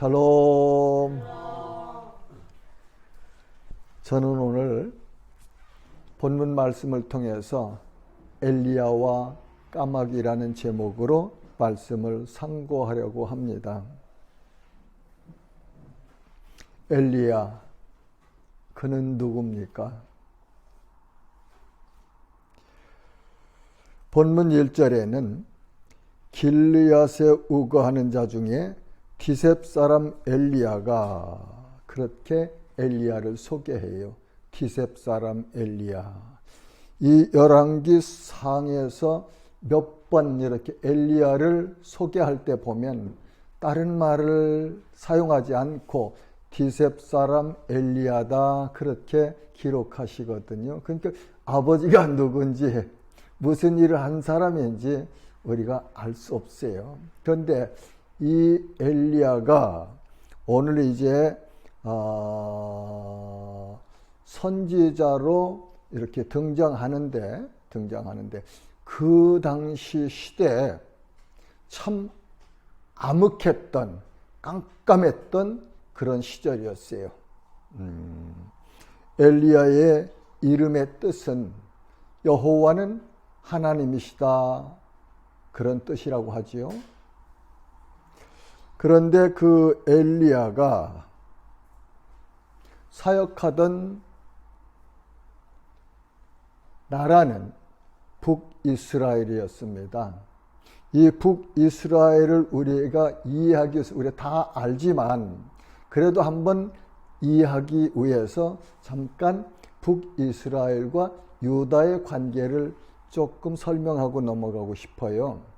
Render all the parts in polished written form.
샬롬. 저는 오늘 본문 말씀을 통해서 엘리야와 까마귀라는 제목으로 말씀을 상고하려고 합니다. 엘리야, 그는 누굽니까? 본문 1절에는 길르앗에 우거하는 자 중에 디셉 사람 엘리야가 그렇게 엘리야를 소개해요. 디셉 사람 엘리야. 이 열왕기 상에서 몇 번 이렇게 엘리야를 소개할 때 보면 다른 말을 사용하지 않고 디셉 사람 엘리야다 그렇게 기록하시거든요. 그러니까 아버지가 누군지 무슨 일을 한 사람인지 우리가 알 수 없어요. 그런데 이 엘리야가 오늘 이제 선지자로 이렇게 등장하는데 그 당시 시대에 참 암흑했던 깜깜했던 그런 시절이었어요. 엘리야의 이름의 뜻은 여호와는 하나님이시다 그런 뜻이라고 하지요. 그런데 그 엘리야가 사역하던 나라는 북이스라엘이었습니다. 이 북이스라엘을 우리가 이해하기 위해서 우리가 다 알지만 그래도 한번 이해하기 위해서 잠깐 북이스라엘과 유다의 관계를 조금 설명하고 넘어가고 싶어요.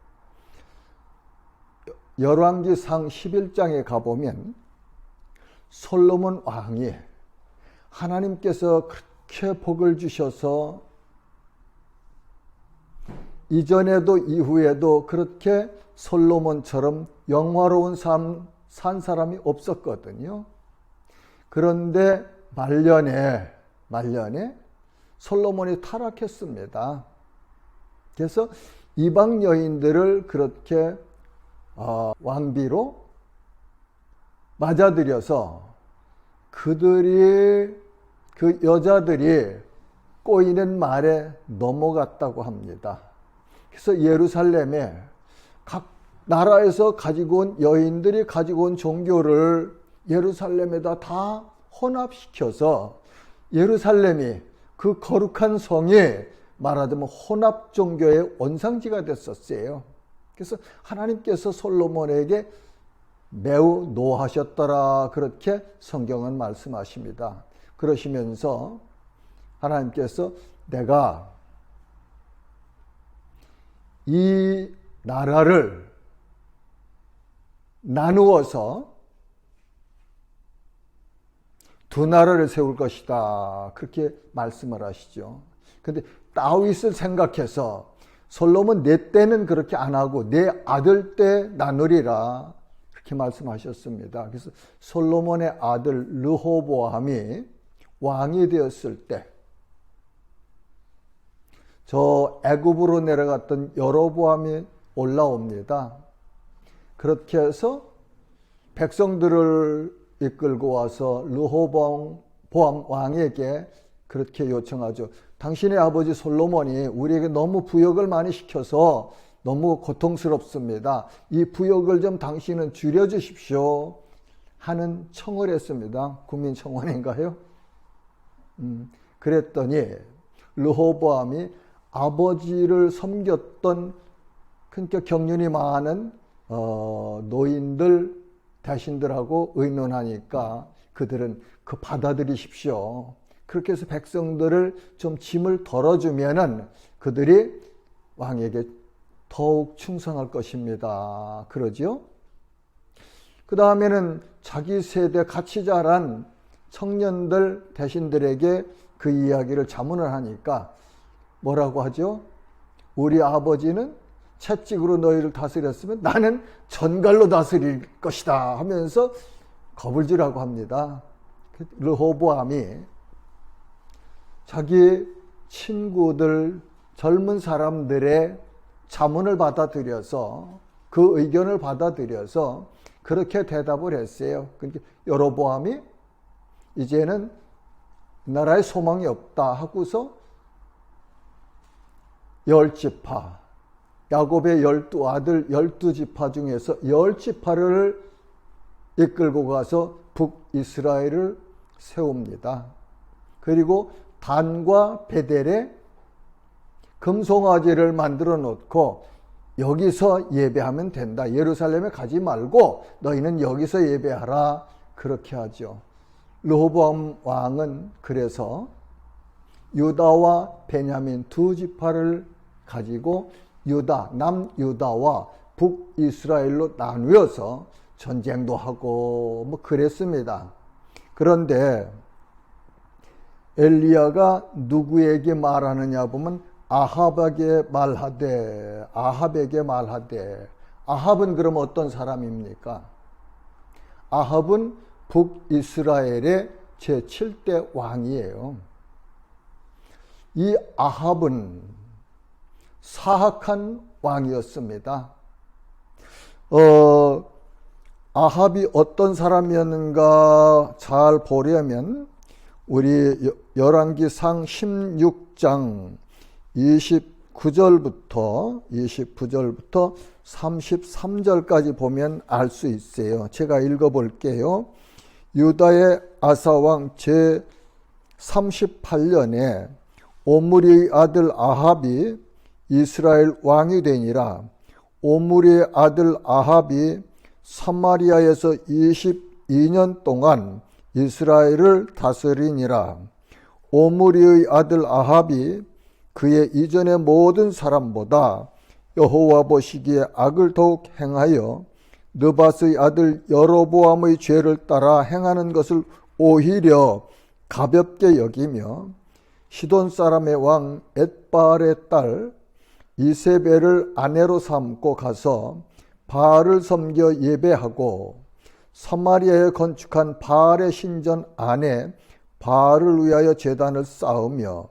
열왕기상 11장에 가보면 솔로몬 왕이 하나님께서 그렇게 복을 주셔서 이전에도 이후에도 그렇게 솔로몬처럼 영화로운 삶 산 사람이 없었거든요. 그런데 말년에 솔로몬이 타락했습니다. 그래서 이방 여인들을 그렇게 왕비로 맞아들여서 그 여자들이 꼬이는 말에 넘어갔다고 합니다. 그래서 예루살렘에 각 나라에서 가지고 온 여인들이 가지고 온 종교를 예루살렘에다 다 혼합시켜서 예루살렘이 그 거룩한 성이 말하자면 혼합 종교의 원상지가 됐었어요. 그래서 하나님께서 솔로몬에게 매우 노하셨더라 그렇게 성경은 말씀하십니다. 그러시면서 하나님께서 내가 이 나라를 나누어서 두 나라를 세울 것이다 그렇게 말씀을 하시죠. 그런데 다윗을 생각해서 솔로몬 내 때는 그렇게 안 하고 내 아들 때 나누리라 그렇게 말씀하셨습니다. 그래서 솔로몬의 아들 르호보암이 왕이 되었을 때 저 애굽으로 내려갔던 여로보암이 올라옵니다. 그렇게 해서 백성들을 이끌고 와서 르호보암 왕에게 그렇게 요청하죠. 당신의 아버지 솔로몬이 우리에게 너무 부역을 많이 시켜서 너무 고통스럽습니다. 이 부역을 좀 당신은 줄여주십시오 하는 청을 했습니다. 국민청원인가요? 그랬더니 르호보암이 아버지를 섬겼던 그러니까 경륜이 많은 노인들 대신들하고 의논하니까 그들은 그 받아들이십시오. 그렇게 해서 백성들을 좀 짐을 덜어주면은 그들이 왕에게 더욱 충성할 것입니다. 그러죠? 그 다음에는 자기 세대 같이 자란 청년들 대신들에게 그 이야기를 자문을 하니까 뭐라고 하죠? 우리 아버지는 채찍으로 너희를 다스렸으면 나는 전갈로 다스릴 것이다 하면서 거불지라고 합니다. 르호보암이 자기 친구들 젊은 사람들의 자문을 받아들여서 그 의견을 받아들여서 그렇게 대답을 했어요. 그러니까 여로보암이 이제는 나라에 소망이 없다 하고서 10지파, 야곱의 12아들 12지파 중에서 10지파를 이끌고 가서 북이스라엘을 세웁니다. 그리고 단과 베델에 금송아지를 만들어 놓고 여기서 예배하면 된다. 예루살렘에 가지 말고 너희는 여기서 예배하라. 그렇게 하죠. 르호보암 왕은 그래서 유다와 베냐민 두 지파를 가지고 남유다와 북이스라엘로 나누어서 전쟁도 하고 뭐 그랬습니다. 그런데 엘리야가 누구에게 말하느냐 보면 아합에게 말하되, 아합은 그럼 어떤 사람입니까? 아합은 북이스라엘의 제7대 왕이에요. 이 아합은 사악한 왕이었습니다. 아합이 어떤 사람이었는가 잘 보려면 우리 열왕기상 16장 29절부터 33절까지 보면 알 수 있어요. 제가 읽어볼게요. 유다의 아사왕 제 38년에 오므리의 아들 아합이 이스라엘 왕이 되니라. 오므리의 아들 아합이 사마리아에서 22년 동안 이스라엘을 다스리니라. 오므리의 아들 아합이 그의 이전의 모든 사람보다 여호와 보시기에 악을 더욱 행하여 느밧의 아들 여로보암의 죄를 따라 행하는 것을 오히려 가볍게 여기며 시돈 사람의 왕 엣바알의 딸 이세벨을 아내로 삼고 가서 바알을 섬겨 예배하고 사마리아에 건축한 바알의 신전 안에 바알을 위하여 제단을 쌓으며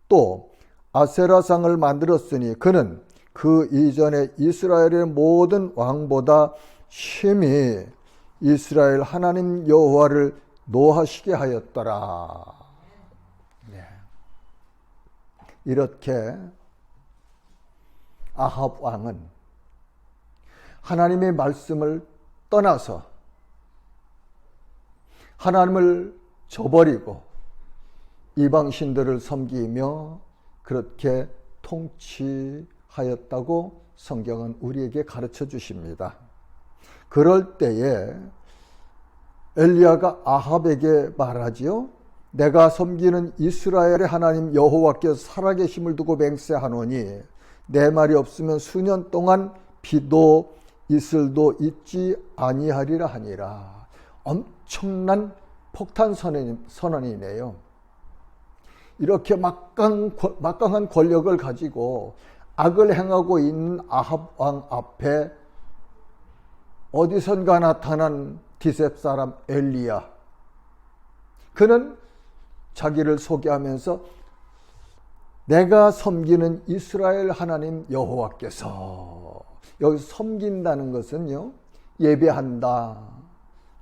또 아세라상을 만들었으니 그는 그 이전에 이스라엘의 모든 왕보다 심히 이스라엘 하나님 여호와를 노하시게 하였더라. 네. 이렇게 아합 왕은 하나님의 말씀을 떠나서 하나님을 저버리고 이방신들을 섬기며 그렇게 통치하였다고 성경은 우리에게 가르쳐 주십니다. 그럴 때에 엘리야가 아합에게 말하지요. 내가 섬기는 이스라엘의 하나님 여호와께서 살아계심을 두고 맹세하노니 내 말이 없으면 수년 동안 비도 이슬도 있지 아니하리라 하니라. 엄청난 폭탄 선언이네요. 이렇게 막강한 권력을 가지고 악을 행하고 있는 아합 왕 앞에 어디선가 나타난 디셉 사람 엘리야. 그는 자기를 소개하면서 내가 섬기는 이스라엘 하나님 여호와께서, 여기서 섬긴다는 것은요, 예배한다,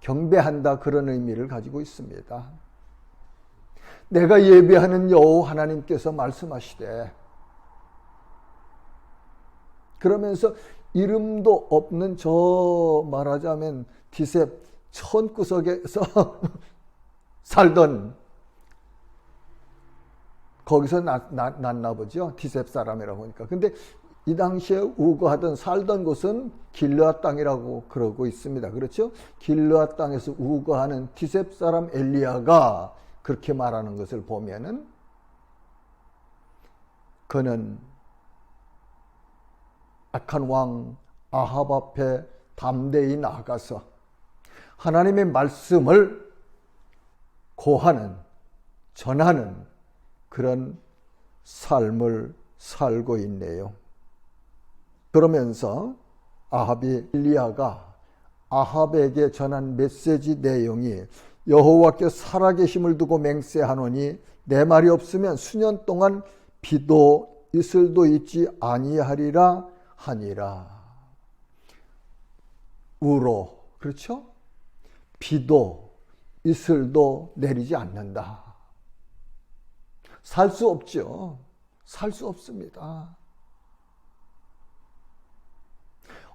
경배한다, 그런 의미를 가지고 있습니다. 내가 예배하는 여호와 하나님께서 말씀하시되, 그러면서 이름도 없는 저 말하자면 디셉 천구석에서 살던, 거기서 났나 보죠. 디셉 사람이라고 하니까. 근데 이 당시에 우거하던 살던 곳은 길르앗 땅이라고 그러고 있습니다. 그렇죠? 길르앗 땅에서 우거하는 디셉 사람 엘리야가 그렇게 말하는 것을 보면은 그는 악한 왕 아합 앞에 담대히 나가서 하나님의 말씀을 고하는, 전하는 그런 삶을 살고 있네요. 그러면서 엘리야가 아합에게 전한 메시지 내용이 여호와께 살아계심을 두고 맹세하노니 내 말이 없으면 수년 동안 비도 이슬도 있지 아니하리라 하니라. 우로, 그렇죠? 비도 이슬도 내리지 않는다. 살 수 없죠. 살 수 없습니다.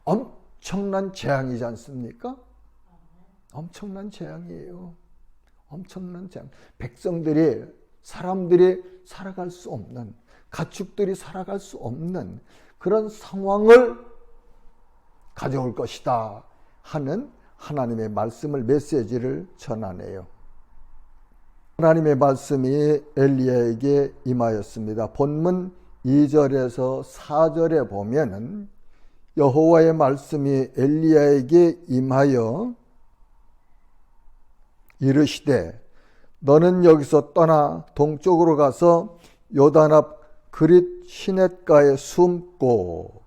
엄청난 재앙이지 않습니까? 엄청난 재앙이에요. 엄청난 재앙. 백성들이, 사람들이 살아갈 수 없는, 가축들이 살아갈 수 없는 그런 상황을 가져올 것이다 하는 하나님의 말씀을, 메시지를 전하네요. 하나님의 말씀이 엘리야에게 임하였습니다. 본문 2절에서 4절에 보면은 여호와의 말씀이 엘리야에게 임하여 이르시되 너는 여기서 떠나 동쪽으로 가서 요단 앞 그릿 시냇가에 숨고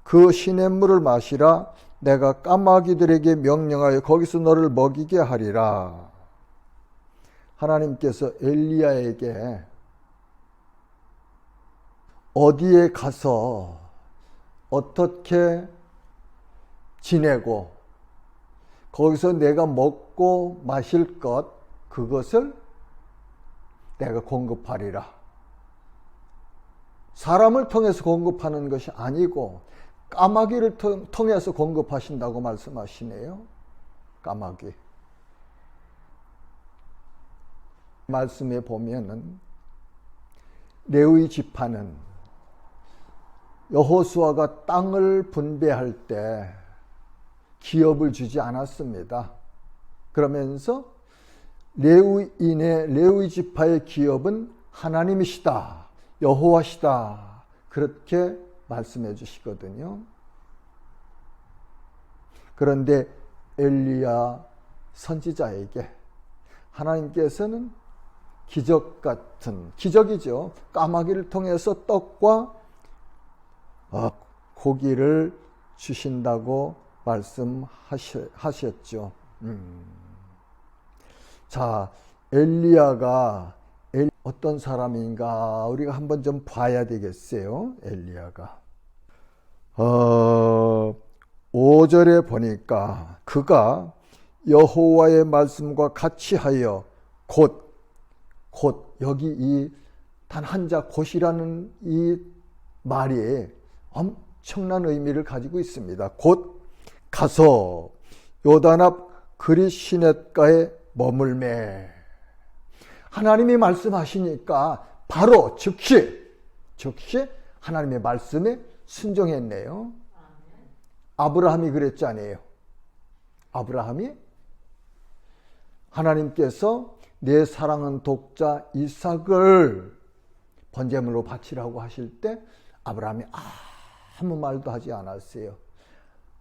그 시냇물을 마시라. 내가 까마귀들에게 명령하여 거기서 너를 먹이게 하리라. 하나님께서 엘리야에게 어디에 가서 어떻게 지내고 거기서 내가 먹고 마실 것, 그것을 내가 공급하리라. 사람을 통해서 공급하는 것이 아니고 까마귀를 통해서 공급하신다고 말씀하시네요. 까마귀. 말씀에 보면은 레위 지파는 여호수아가 땅을 분배할 때 기업을 주지 않았습니다. 그러면서 레위 지파의 기업은 하나님이시다, 여호와시다, 그렇게 말씀해 주시거든요. 그런데 엘리야 선지자에게 하나님께서는 기적 같은, 기적이죠, 까마귀를 통해서 떡과 고기를 주신다고 말씀하셨죠. 자, 엘리야가 어떤 사람인가 우리가 한번 좀 봐야 되겠어요. 엘리야가 5절에 보니까 그가 여호와의 말씀과 같이 하여 곧 여기 이 단 한자 곧이라는 이 말이 엄청난 의미를 가지고 있습니다. 곧 가서 요단 앞 그릿 시냇가에 머물매. 하나님이 말씀하시니까 바로 즉시 하나님의 말씀에 순종했네요. 아브라함이 그랬잖아요. 아브라함이 하나님께서 내 사랑하는 독자 이삭을 번제물로 바치라고 하실 때 아브라함이 아무 말도 하지 않았어요.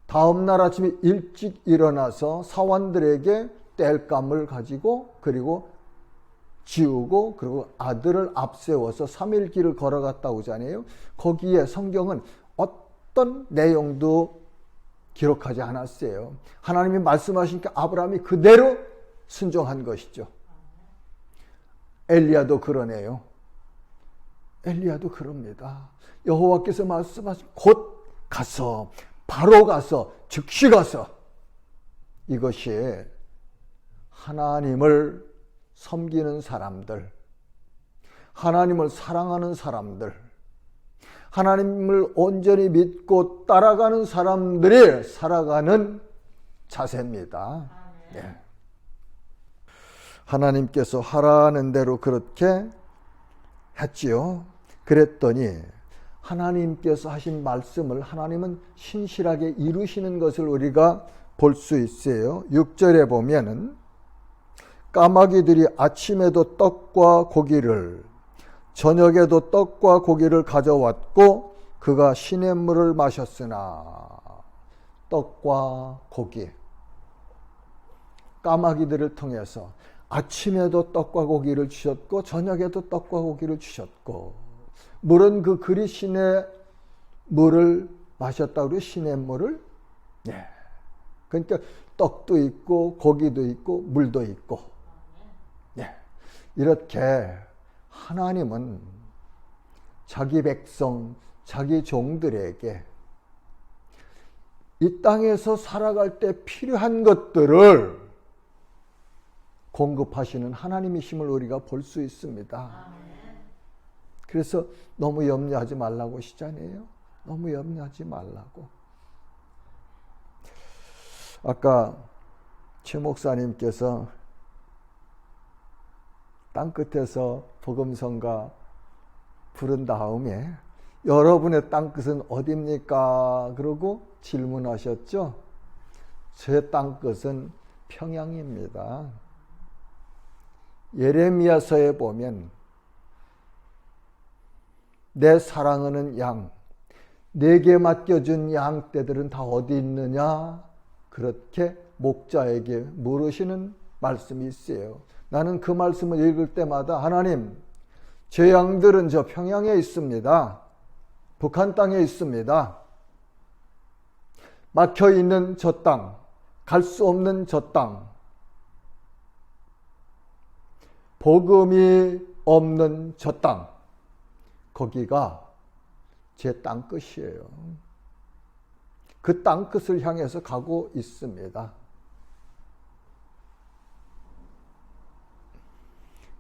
다음 날 아침에 일찍 일어나서 사원들에게 땔감을 가지고 그리고 지우고 그리고 아들을 앞세워서 3일 길을 걸어갔다 오잖아요. 거기에 성경은 어떤 내용도 기록하지 않았어요. 하나님이 말씀하시니까 아브라함이 그대로 순종한 것이죠. 엘리야도 그러네요. 엘리야도 그럽니다. 여호와께서 말씀하신 곧 가서, 바로 가서, 즉시 가서, 이것이 하나님을 섬기는 사람들, 하나님을 사랑하는 사람들, 하나님을 온전히 믿고 따라가는 사람들이 살아가는 자세입니다. 네. 하나님께서 하라는 대로 그렇게 했지요. 그랬더니 하나님께서 하신 말씀을 하나님은 신실하게 이루시는 것을 우리가 볼 수 있어요. 6절에 보면은 까마귀들이 아침에도 떡과 고기를, 저녁에도 떡과 고기를 가져왔고 그가 시냇물을 마셨으나. 떡과 고기, 까마귀들을 통해서 아침에도 떡과 고기를 주셨고 저녁에도 떡과 고기를 주셨고, 물은 그 그릿신의 물을 마셨다고 그래요. 시냇물을. 네. 그러니까 떡도 있고 고기도 있고 물도 있고. 네. 이렇게 하나님은 자기 백성, 자기 종들에게 이 땅에서 살아갈 때 필요한 것들을 공급하시는 하나님이심을 우리가 볼 수 있습니다. 그래서 너무 염려하지 말라고 하시잖아요. 너무 염려하지 말라고. 아까 최 목사님께서 땅끝에서 복음성가 부른 다음에 여러분의 땅끝은 어디입니까? 그러고 질문하셨죠. 제 땅끝은 평양입니다. 예레미야서에 보면 내 사랑하는 양, 내게 맡겨준 양떼들은 다 어디 있느냐? 그렇게 목자에게 물으시는 말씀이 있어요. 나는 그 말씀을 읽을 때마다 하나님, 제 양들은 저 평양에 있습니다. 북한 땅에 있습니다. 막혀있는 저 땅, 갈 수 없는 저 땅, 복음이 없는 저 땅, 거기가 제 땅끝이에요. 그 땅끝을 향해서 가고 있습니다.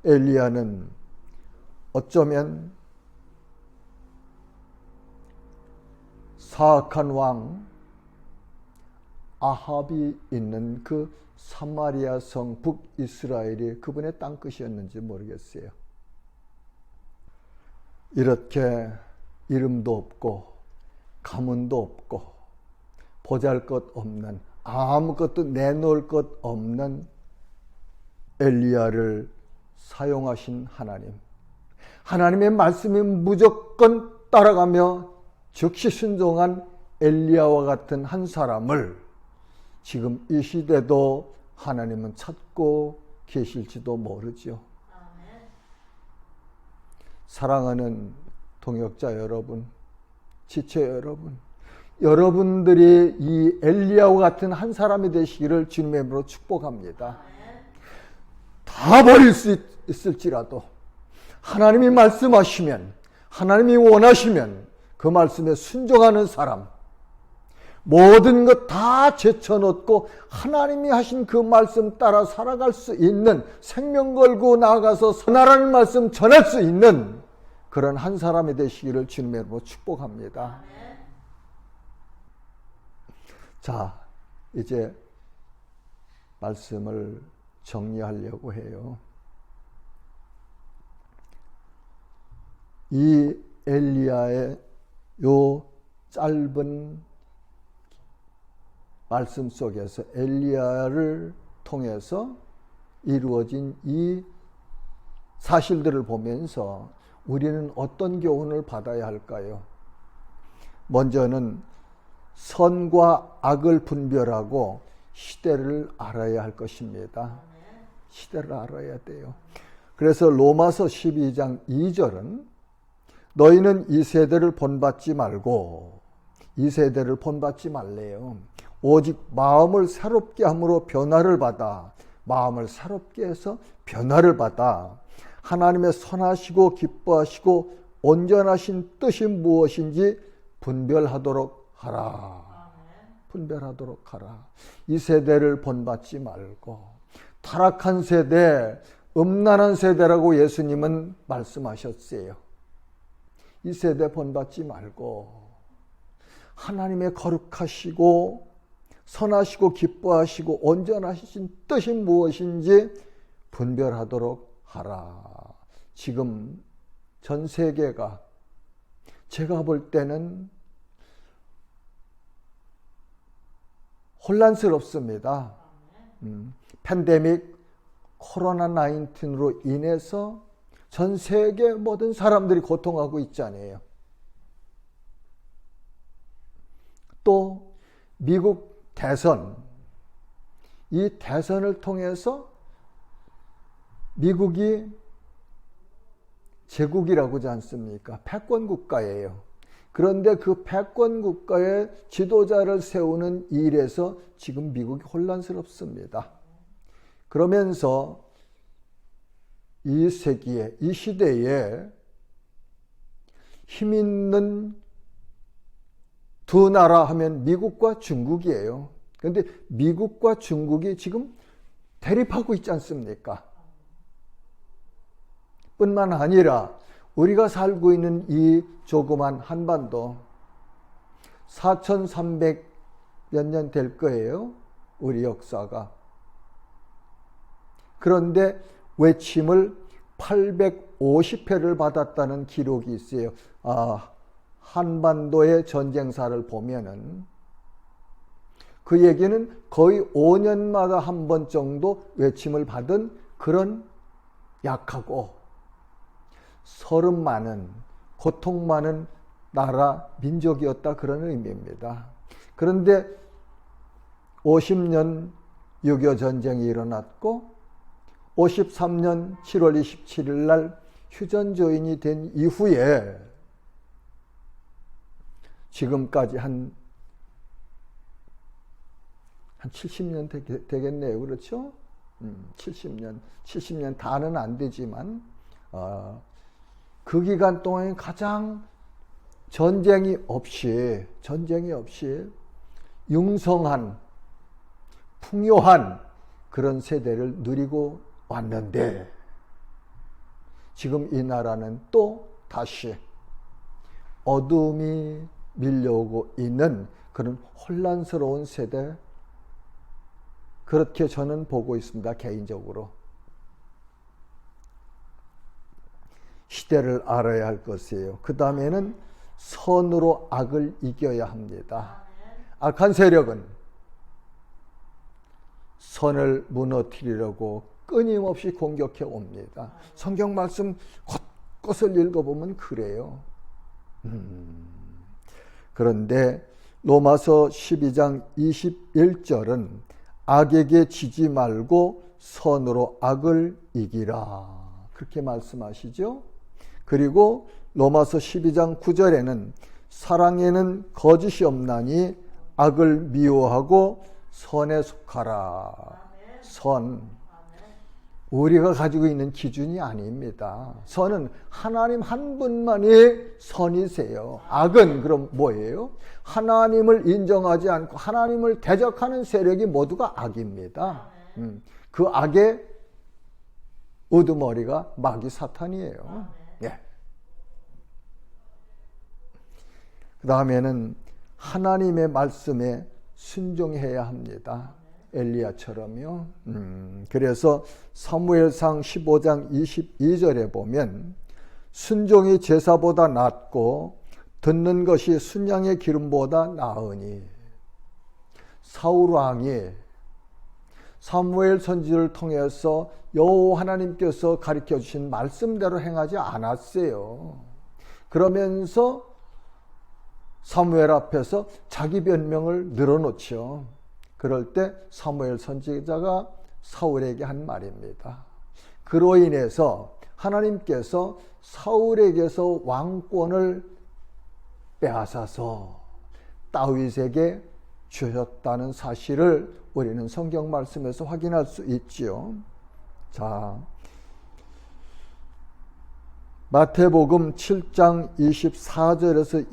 엘리야는 어쩌면 사악한 왕 아합이 있는 그 사마리아 성 북이스라엘이 그분의 땅끝이었는지 모르겠어요. 이렇게 이름도 없고 가문도 없고 보잘것없는 아무것도 내놓을 것 없는 엘리야를 사용하신 하나님, 하나님의 말씀이 무조건 따라가며 즉시 순종한 엘리야와 같은 한 사람을 지금 이 시대도 하나님은 찾고 계실지도 모르죠. 사랑하는 동역자 여러분, 지체 여러분, 여러분들이 이 엘리야와 같은 한 사람이 되시기를 주님의 이름으로 축복합니다. 다 버릴 수 있을지라도 하나님이 말씀하시면, 하나님이 원하시면 그 말씀에 순종하는 사람, 모든 것 다 제쳐놓고 하나님이 하신 그 말씀 따라 살아갈 수 있는, 생명 걸고 나아가서 선하라는 말씀 전할 수 있는 그런 한 사람이 되시기를 주님의 이름으로 축복합니다. 자, 이제 말씀을 정리하려고 해요. 이 엘리야의 요 짧은 말씀 속에서 엘리야를 통해서 이루어진 이 사실들을 보면서 우리는 어떤 교훈을 받아야 할까요? 먼저는 선과 악을 분별하고 시대를 알아야 할 것입니다. 시대를 알아야 돼요. 그래서 로마서 12장 2절은 너희는 이 세대를 본받지 말고, 이 세대를 본받지 말래요. 오직 마음을 새롭게 함으로 변화를 받아, 마음을 새롭게 해서 변화를 받아 하나님의 선하시고 기뻐하시고 온전하신 뜻이 무엇인지 분별하도록 하라. 분별하도록 하라. 이 세대를 본받지 말고, 타락한 세대, 음란한 세대라고 예수님은 말씀하셨어요. 이 세대 본받지 말고 하나님의 거룩하시고 선하시고 기뻐하시고 온전하신 뜻이 무엇인지 분별하도록 하라. 지금 전 세계가 제가 볼 때는 혼란스럽습니다. 팬데믹 코로나 19으로 인해서 전 세계 모든 사람들이 고통하고 있잖아요. 또 미국 대선, 이 대선을 통해서 미국이 제국이라고 하지 않습니까? 패권 국가예요. 그런데 그 패권 국가의 지도자를 세우는 일에서 지금 미국이 혼란스럽습니다. 그러면서 이 세기에, 이 시대에 힘 있는 두 나라 하면 미국과 중국이에요. 그런데 미국과 중국이 지금 대립하고 있지 않습니까? 뿐만 아니라 우리가 살고 있는 이 조그만 한반도 4300 몇 년 될 거예요. 우리 역사가. 그런데 외침을 850회를 받았다는 기록이 있어요. 한반도의 전쟁사를 보면은 그 얘기는 거의 5년마다 한 번 정도 외침을 받은 그런 약하고 서름 많은 고통 많은 나라 민족이었다 그런 의미입니다. 그런데 50년 6.25 전쟁이 일어났고 53년 7월 27일 날 휴전조인이 된 이후에 지금까지 한 70년 되겠네요. 그렇죠? 70년 다는 안 되지만 그 기간 동안 가장 전쟁이 없이 융성한 풍요한 그런 세대를 누리고 왔는데 지금 이 나라는 또 다시 어둠이 밀려오고 있는 그런 혼란스러운 세대, 그렇게 저는 보고 있습니다. 개인적으로. 시대를 알아야 할 것이에요. 그 다음에는 선으로 악을 이겨야 합니다. 악한 세력은 선을 무너뜨리려고 끊임없이 공격해 옵니다. 성경 말씀 곳곳을 읽어보면 그래요. 그런데 로마서 12장 21절은 악에게 지지 말고 선으로 악을 이기라, 그렇게 말씀하시죠. 그리고 로마서 12장 9절에는 사랑에는 거짓이 없나니 악을 미워하고 선에 속하라. 선, 우리가 가지고 있는 기준이 아닙니다. 선은 하나님 한 분만이 선이세요. 악은 그럼 뭐예요? 하나님을 인정하지 않고 하나님을 대적하는 세력이 모두가 악입니다. 그 악의 우두머리가 마귀 사탄이에요. 네. 그 다음에는 하나님의 말씀에 순종해야 합니다. 엘리야처럼요. 그래서 사무엘상 15장 22절에 보면 순종이 제사보다 낫고 듣는 것이 순양의 기름보다 나으니, 사울 왕이 사무엘 선지자를 통해서 여호와 하나님께서 가르쳐 주신 말씀대로 행하지 않았어요. 그러면서 사무엘 앞에서 자기 변명을 늘어놓죠. 그럴 때 사무엘 선지자가 사울에게 한 말입니다. 그로 인해서 하나님께서 사울에게서 왕권을 빼앗아서 다윗에게 주셨다는 사실을 우리는 성경 말씀에서 확인할 수 있지요. 자, 마태복음 7장 24절에서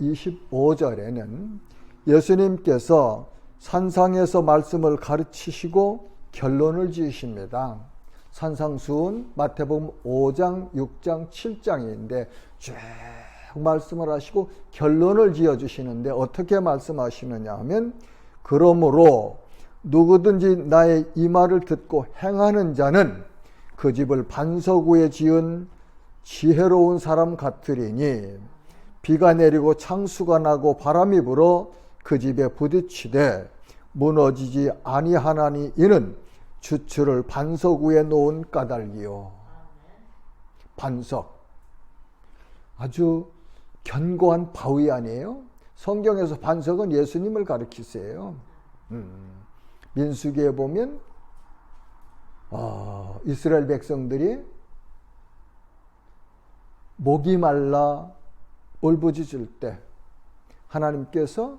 25절에는 예수님께서 산상에서 말씀을 가르치시고 결론을 지으십니다. 산상수훈 마태복음 5장, 6장, 7장인데 쭉 말씀을 하시고 결론을 지어주시는데 어떻게 말씀하시느냐 하면, 그러므로 누구든지 나의 이 말을 듣고 행하는 자는 그 집을 반석 위에 지은 지혜로운 사람 같으리니 비가 내리고 창수가 나고 바람이 불어 그 집에 부딪히되 무너지지 아니하나니 이는 주추를 반석 위에 놓은 까닭이요. 반석, 아주 견고한 바위 아니에요? 성경에서 반석은 예수님을 가리키세요. 민수기에 보면 이스라엘 백성들이 목이 말라 울부짖을 때 하나님께서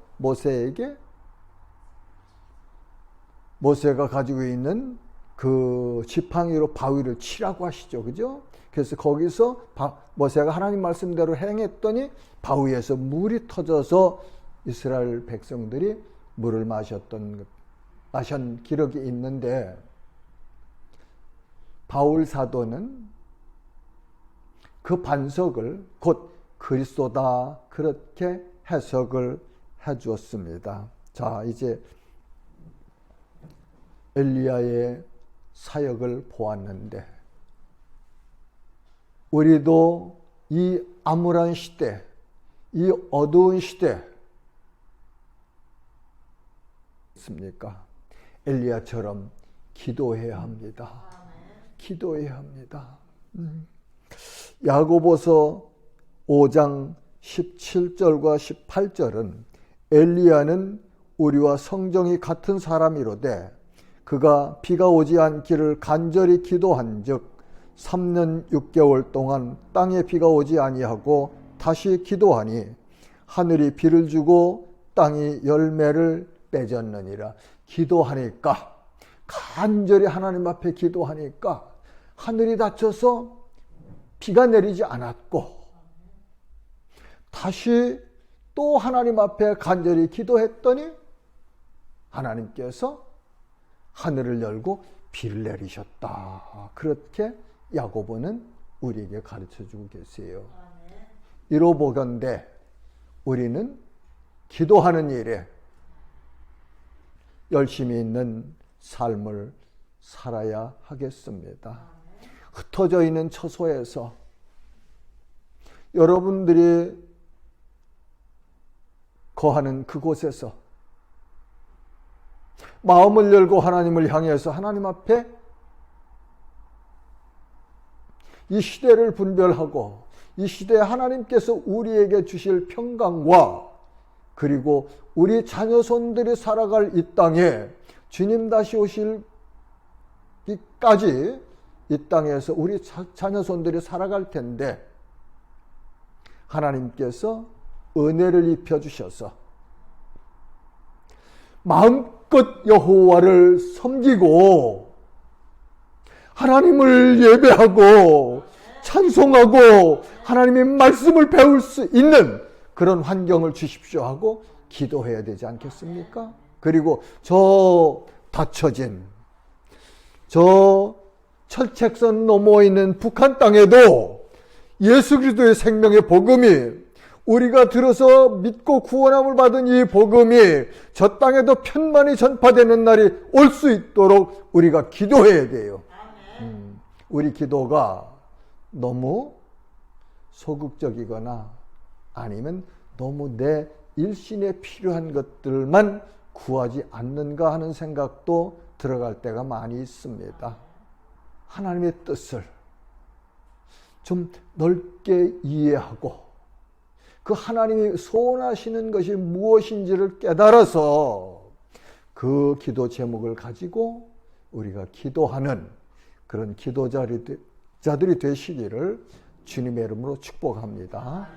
모세가 가지고 있는 그 지팡이로 바위를 치라고 하시죠. 그죠? 그래서 거기서 모세가 하나님 말씀대로 행했더니 바위에서 물이 터져서 이스라엘 백성들이 물을 마신 기록이 있는데, 바울 사도는 그 반석을 곧 그리스도다 그렇게 해석을 해 주었습니다. 자, 이제 엘리야의 사역을 보았는데, 우리도 이 암울한 시대, 이 어두운 시대 있습니까? 엘리야처럼 기도해야 합니다. 기도해야 합니다. 야고보서 5장 17절과 18절은 엘리야는 우리와 성정이 같은 사람이로되 그가 비가 오지 않기를 간절히 기도한즉 3년 6개월 동안 땅에 비가 오지 아니하고 다시 기도하니 하늘이 비를 주고 땅이 열매를 맺었느니라. 기도하니까, 간절히 하나님 앞에 기도하니까 하늘이 닫혀서 비가 내리지 않았고, 다시 또 하나님 앞에 간절히 기도했더니 하나님께서 하늘을 열고 비를 내리셨다. 그렇게 야고보는 우리에게 가르쳐주고 계세요. 이로 보건대 우리는 기도하는 일에 열심히 있는 삶을 살아야 하겠습니다. 흩어져 있는 처소에서 여러분들이 거하는 그곳에서 마음을 열고 하나님을 향해서 하나님 앞에 이 시대를 분별하고 이 시대에 하나님께서 우리에게 주실 평강과 그리고 우리 자녀손들이 살아갈 이 땅에 주님 다시 오실기까지 이 땅에서 우리 자녀손들이 살아갈 텐데, 하나님께서 은혜를 입혀주셔서 마음껏 여호와를 섬기고 하나님을 예배하고 찬송하고 하나님의 말씀을 배울 수 있는 그런 환경을 주십시오 하고 기도해야 되지 않겠습니까? 그리고 저 닫혀진 저 철책선 너머에 있는 북한 땅에도 예수 그리스도의 생명의 복음이, 우리가 들어서 믿고 구원함을 받은 이 복음이 저 땅에도 편만히 전파되는 날이 올 수 있도록 우리가 기도해야 돼요. 우리 기도가 너무 소극적이거나 아니면 너무 내 일신에 필요한 것들만 구하지 않는가 하는 생각도 들어갈 때가 많이 있습니다. 하나님의 뜻을 좀 넓게 이해하고 그 하나님이 소원하시는 것이 무엇인지를 깨달아서 그 기도 제목을 가지고 우리가 기도하는 그런 기도자들이 되시기를 주님의 이름으로 축복합니다.